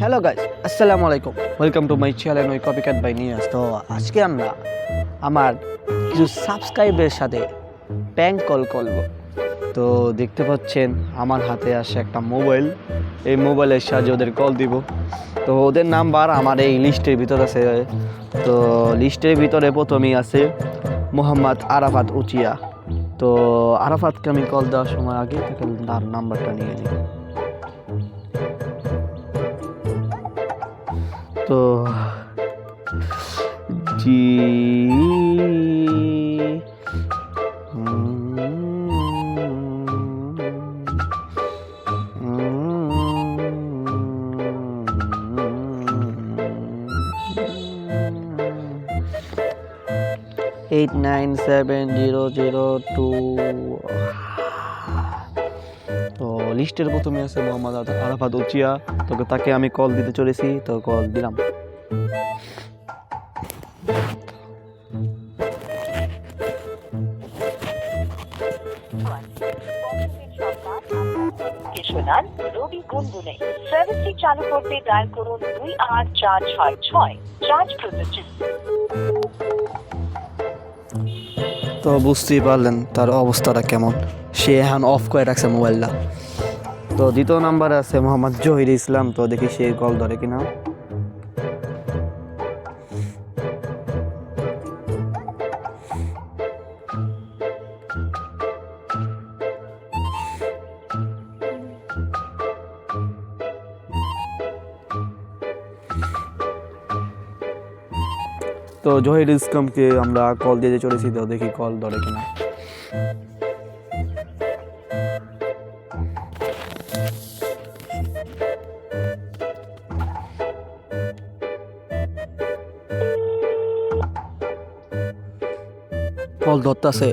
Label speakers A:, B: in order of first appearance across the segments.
A: Hello guys, আসসালামু আলাইকুম। Welcome to my channel ওই কপিক্যাট বাই নিয়াজ। তো আজকে আমরা আমার কিছু সাবস্ক্রাইবের সাথে প্র্যাঙ্ক কল করব। তো দেখতে পাচ্ছেন আমার হাতে আসে একটা মোবাইল। এই মোবাইলের সাহায্যে ওদের কল দিব। তো ওদের নাম্বার আমার এই লিস্টের ভিতর আছে। তো লিস্টের ভিতরে প্রথমেই আছে মোহাম্মদ আরাফাত উচিয়া। তো আরাফাতকে আমি কল দেওয়ার সময় আগে থেকে তার নাম্বারটা নিয়ে নিই। তো জি এইট 97002। তো লিস্টের প্রথমে আছে মোহাম্মদ আরাফাত উচিয়া। তোকে তাকে আমি কল দিতে চলেছি, তো কল দিলাম।
B: রবি গুনগুনে সার্ভিসটি চালু করতে ডায়াল করুন 28466 চার্জ প্রযোজ্য।
A: তো বুঝতেই পারলেন তার অবস্থাটা কেমন। সে এখন অফ করে রাখছে মোবাইলটা। তো দ্বিতীয় নাম্বারে আছে মোহাম্মদ জহির ইসলাম। তো দেখি সে কল ধরে কিনা। তো জহির ইসলামকে আমরা কল দিতে চলেছি, তো দেখি কল ধরে কিনা। কল ধরতেছে।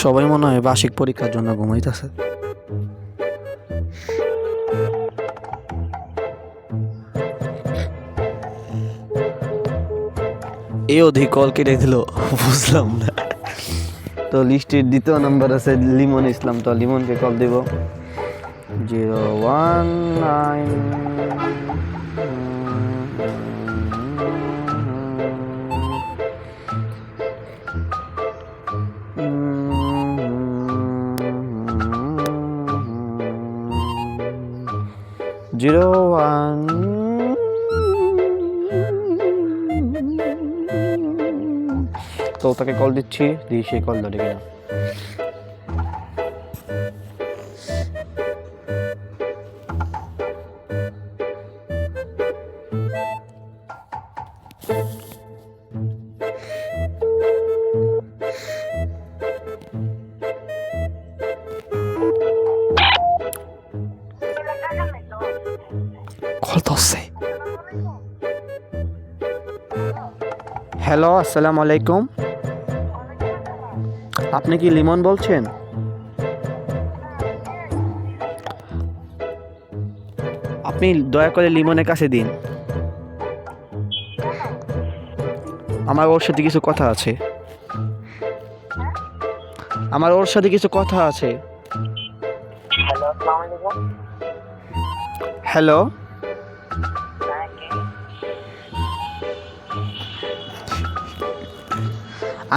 A: সবাই মনে হয় বার্ষিক পরীক্ষার জন্য ঘুমাইতেছে। এই অধিক কল কেটে দিল, বুঝলাম না। তো লিস্টের দ্বিতীয় নাম্বার আছে লিমন ইসলাম। তো লিমনকে কল দিব 019। Zero one. তো তাকে কল দিচ্ছি, দিয়ে সে কল ধরে কিনা। কল ধরছে। হ্যালো, আসসালামু আলাইকুম। আপনি কি লিমন বলছেন? আপনি দয়া করে লিমনের কাছে দিন, আমার ওর সাথে কিছু কথা আছে। হ্যালো,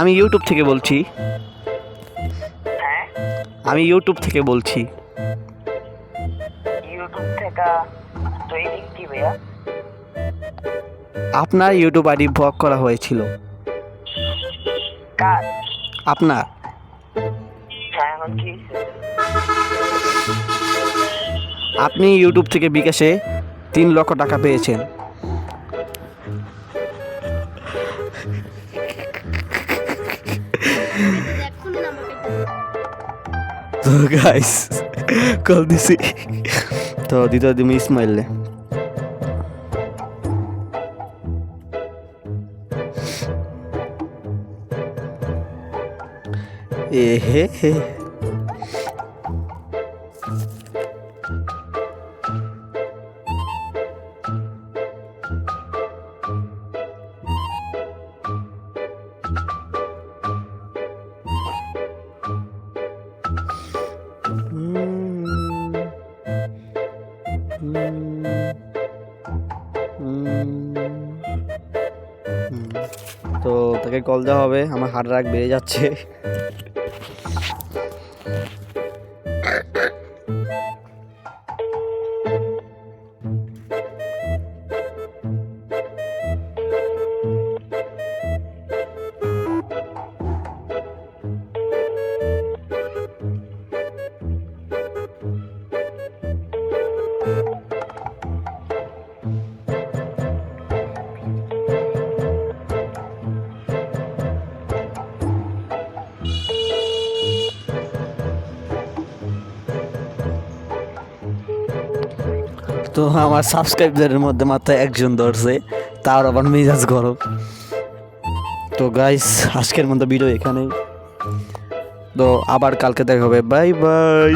A: আমি ইউটিউব থেকে বলছি।
B: ইউটিউব থেকে তো এই কি ভাইয়া?
A: আপনার ইউটিউব আইডি ব্লক করা হয়েছিল।
B: কার?
A: আপনার।
B: হ্যাঁ, এখন কি?
A: আপনি ইউটিউব থেকে বিকাশে 3 লক্ষ টাকা পেয়েছেন। তো গাইস কল দিছি। তো দ্বিতীয় দিন ইসমাইল এ হে হে। তো তাকে কল দেওয়া হবে, আমার হার্ট রাগ বেড়ে যাচ্ছে। তো আমার সাবস্ক্রাইবারের মধ্যে মাত্র একজন ধরছে, তার আবার মেজাজ গরম। তো গাইস আজকের মতো ভিডিও এখানেই, তো আবার কালকে দেখা হবে, বাই বাই।